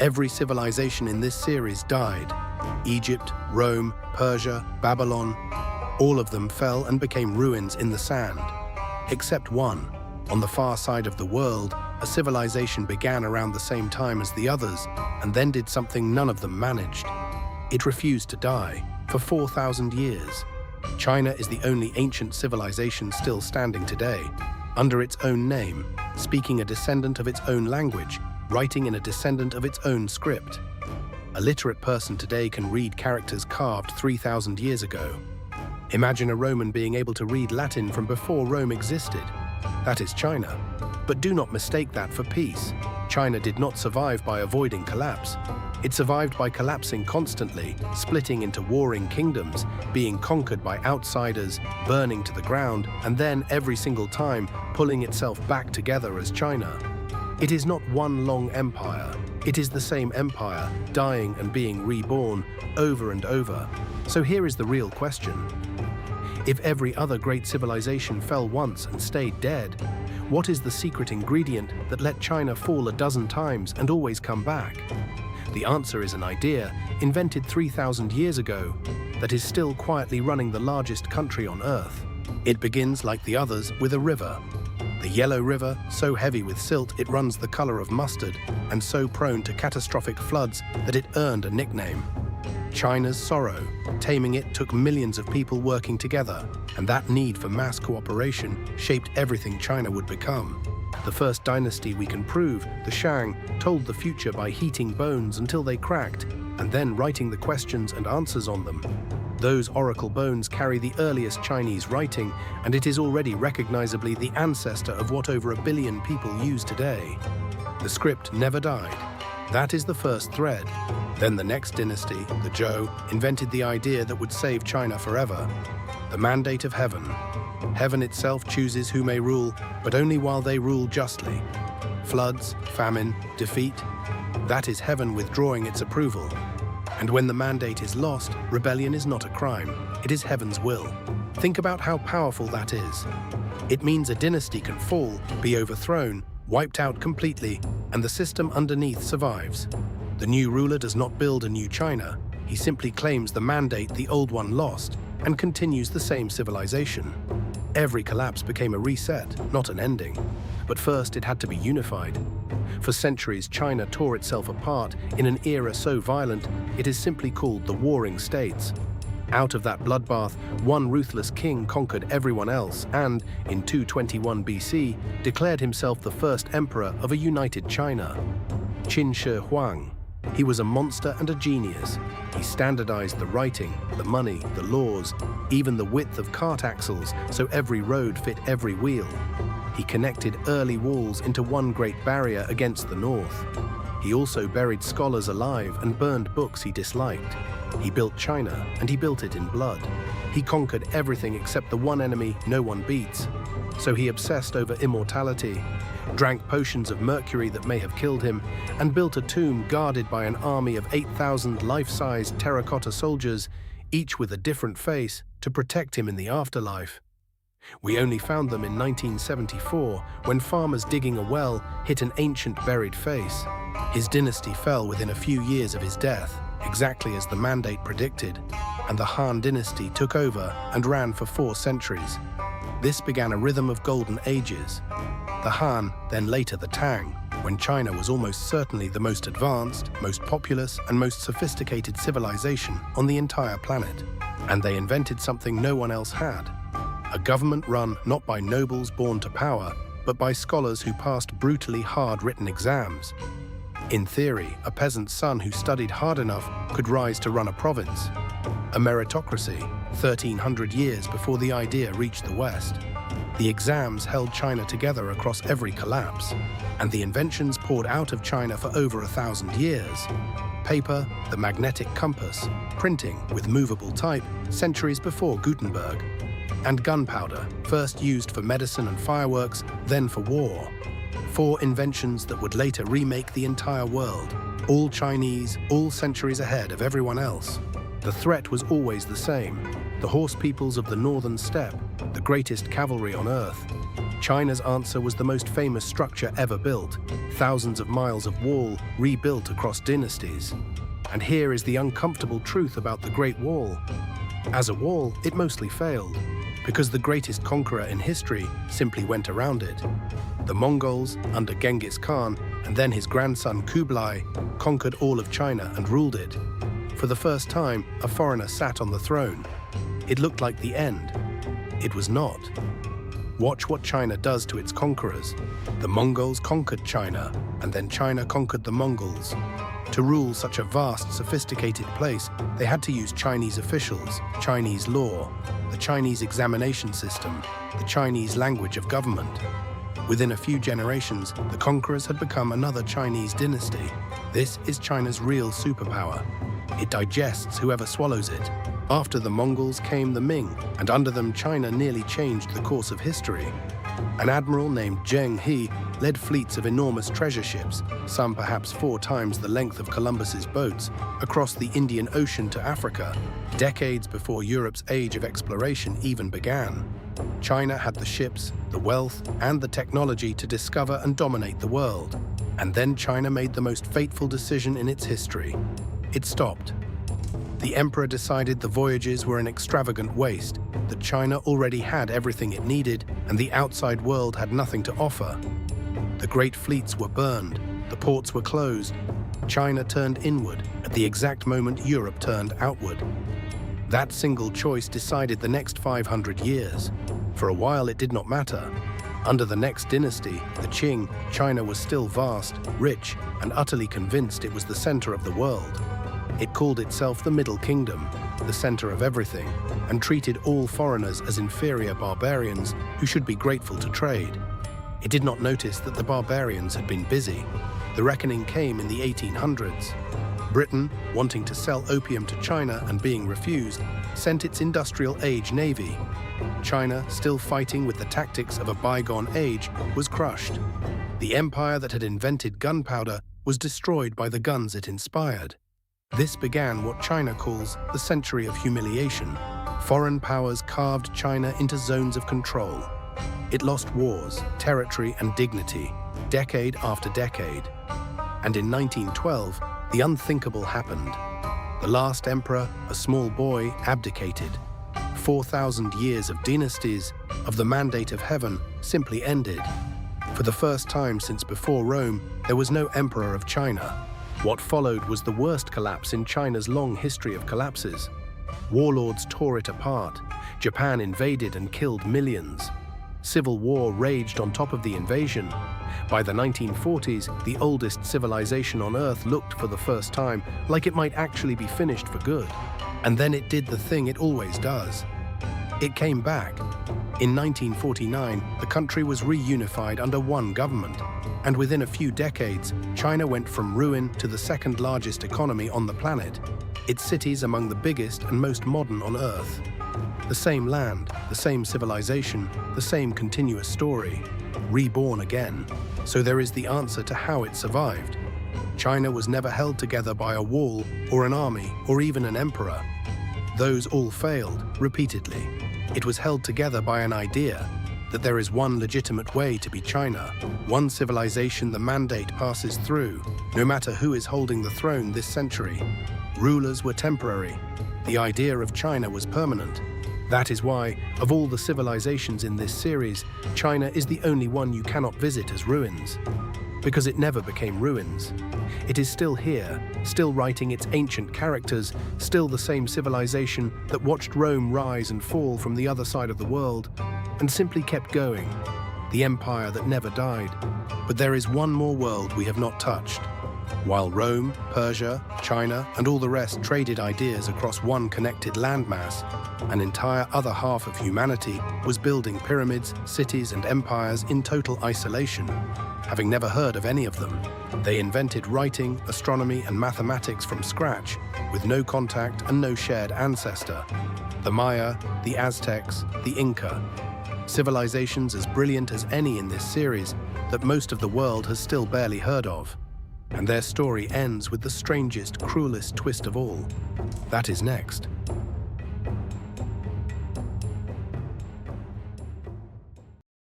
Every civilization in this series died. Egypt, Rome, Persia, Babylon, all of them fell and became ruins in the sand. Except one. On the far side of the world, a civilization began around the same time as the others, and then did something none of them managed. It refused to die for 4,000 years. China is the only ancient civilization still standing today, under its own name, speaking a descendant of its own language, writing in a descendant of its own script. A literate person today can read characters carved 3,000 years ago. Imagine a Roman being able to read Latin from before Rome existed. That is China. But do not mistake that for peace. China did not survive by avoiding collapse. It survived by collapsing constantly, splitting into warring kingdoms, being conquered by outsiders, burning to the ground, and then every single time pulling itself back together as China. It is not one long empire. It is the same empire, dying and being reborn over and over. So here is the real question. If every other great civilization fell once and stayed dead, what is the secret ingredient that let China fall a dozen times and always come back? The answer is an idea invented 3,000 years ago that is still quietly running the largest country on Earth. It begins, like the others, with a river. The Yellow River, so heavy with silt it runs the color of mustard, and so prone to catastrophic floods that it earned a nickname. China's sorrow. Taming it took millions of people working together, and that need for mass cooperation shaped everything China would become. The first dynasty we can prove, the Shang, told the future by heating bones until they cracked, and then writing the questions and answers on them. Those oracle bones carry the earliest Chinese writing, and it is already recognizably the ancestor of what over 1 billion people use today. The script never died. That is the first thread. Then the next dynasty, the Zhou, invented the idea that would save China forever. The mandate of heaven. Heaven itself chooses who may rule, but only while they rule justly. Floods, famine, defeat. That is heaven withdrawing its approval. And when the mandate is lost, rebellion is not a crime. It is heaven's will. Think about how powerful that is. It means a dynasty can fall, be overthrown, wiped out completely, and the system underneath survives. The new ruler does not build a new China. He simply claims the mandate the old one lost and continues the same civilization. Every collapse became a reset, not an ending. But first it had to be unified. For centuries, China tore itself apart in an era so violent it is simply called the Warring States. Out of that bloodbath, one ruthless king conquered everyone else and, in 221 BC, declared himself the first emperor of a united China. Qin Shi Huang. He was a monster and a genius. He standardized the writing, the money, the laws, even the width of cart axles so every road fit every wheel. He connected early walls into one great barrier against the north. He also buried scholars alive and burned books he disliked. He built China, and he built it in blood. He conquered everything except the one enemy no one beats. So he obsessed over immortality, drank potions of mercury that may have killed him, and built a tomb guarded by an army of 8,000 life-sized terracotta soldiers, each with a different face, to protect him in the afterlife. We only found them in 1974, when farmers digging a well hit an ancient buried face. His dynasty fell within a few years of his death, exactly as the mandate predicted, and the Han dynasty took over and ran for 4 centuries. This began a rhythm of golden ages. The Han, then later the Tang, when China was almost certainly the most advanced, most populous, and most sophisticated civilization on the entire planet. And they invented something no one else had. A government run not by nobles born to power, but by scholars who passed brutally hard-written exams. In theory, a peasant's son who studied hard enough could rise to run a province. A meritocracy, 1,300 years before the idea reached the West. The exams held China together across every collapse, and the inventions poured out of China for over 1,000 years. Paper, the magnetic compass, printing with movable type centuries before Gutenberg, and gunpowder, first used for medicine and fireworks, then for war. 4 inventions that would later remake the entire world, all Chinese, all centuries ahead of everyone else. The threat was always the same, the horse peoples of the northern steppe, the greatest cavalry on earth. China's answer was the most famous structure ever built, thousands of miles of wall rebuilt across dynasties. And here is the uncomfortable truth about the Great Wall. As a wall, it mostly failed, because the greatest conqueror in history simply went around it. The Mongols, under Genghis Khan, and then his grandson Kublai, conquered all of China and ruled it. For the first time, a foreigner sat on the throne. It looked like the end. It was not. Watch what China does to its conquerors. The Mongols conquered China, and then China conquered the Mongols. To rule such a vast, sophisticated place, they had to use Chinese officials, Chinese law, the Chinese examination system, the Chinese language of government. Within a few generations, the conquerors had become another Chinese dynasty. This is China's real superpower. It digests whoever swallows it. After the Mongols came the Ming, and under them China nearly changed the course of history. An admiral named Zheng He led fleets of enormous treasure ships, some perhaps 4 times the length of Columbus's boats, across the Indian Ocean to Africa, decades before Europe's age of exploration even began. China had the ships, the wealth, and the technology to discover and dominate the world. And then China made the most fateful decision in its history. It stopped. The emperor decided the voyages were an extravagant waste, that China already had everything it needed, and the outside world had nothing to offer. The great fleets were burned, the ports were closed. China turned inward at the exact moment Europe turned outward. That single choice decided the next 500 years. For a while it did not matter. Under the next dynasty, the Qing, China was still vast, rich, and utterly convinced it was the center of the world. It called itself the Middle Kingdom, the center of everything, and treated all foreigners as inferior barbarians who should be grateful to trade. It did not notice that the barbarians had been busy. The reckoning came in the 1800s. Britain, wanting to sell opium to China and being refused, sent its industrial age navy. China, still fighting with the tactics of a bygone age, was crushed. The empire that had invented gunpowder was destroyed by the guns it inspired. This began what China calls the century of humiliation. Foreign powers carved China into zones of control. It lost wars, territory, and dignity, decade after decade. And in 1912, the unthinkable happened. The last emperor, a small boy, abdicated. 4,000 years of dynasties, of the mandate of heaven, simply ended. For the first time since before Rome, there was no emperor of China. What followed was the worst collapse in China's long history of collapses. Warlords tore it apart. Japan invaded and killed millions. Civil war raged on top of the invasion. By the 1940s, the oldest civilization on Earth looked for the first time like it might actually be finished for good. And then it did the thing it always does. It came back. In 1949, the country was reunified under one government. And within a few decades, China went from ruin to the second largest economy on the planet. Its cities among the biggest and most modern on Earth. The same land, the same civilization, the same continuous story. Reborn again. So there is the answer to how it survived. China was never held together by a wall or an army or even an emperor. Those all failed, repeatedly. It was held together by an idea that there is one legitimate way to be China, one civilization the mandate passes through, no matter who is holding the throne this century. Rulers were temporary. The idea of China was permanent. That is why, of all the civilizations in this series, China is the only one you cannot visit as ruins. Because it never became ruins. It is still here, still writing its ancient characters, still the same civilization that watched Rome rise and fall from the other side of the world, and simply kept going, the empire that never died. But there is one more world we have not touched. While Rome, Persia, China, and all the rest traded ideas across one connected landmass, an entire other half of humanity was building pyramids, cities, and empires in total isolation, having never heard of any of them. They invented writing, astronomy, and mathematics from scratch, with no contact and no shared ancestor. The Maya, the Aztecs, the Inca. Civilizations as brilliant as any in this series that most of the world has still barely heard of. And their story ends with the strangest, cruelest twist of all. That is next.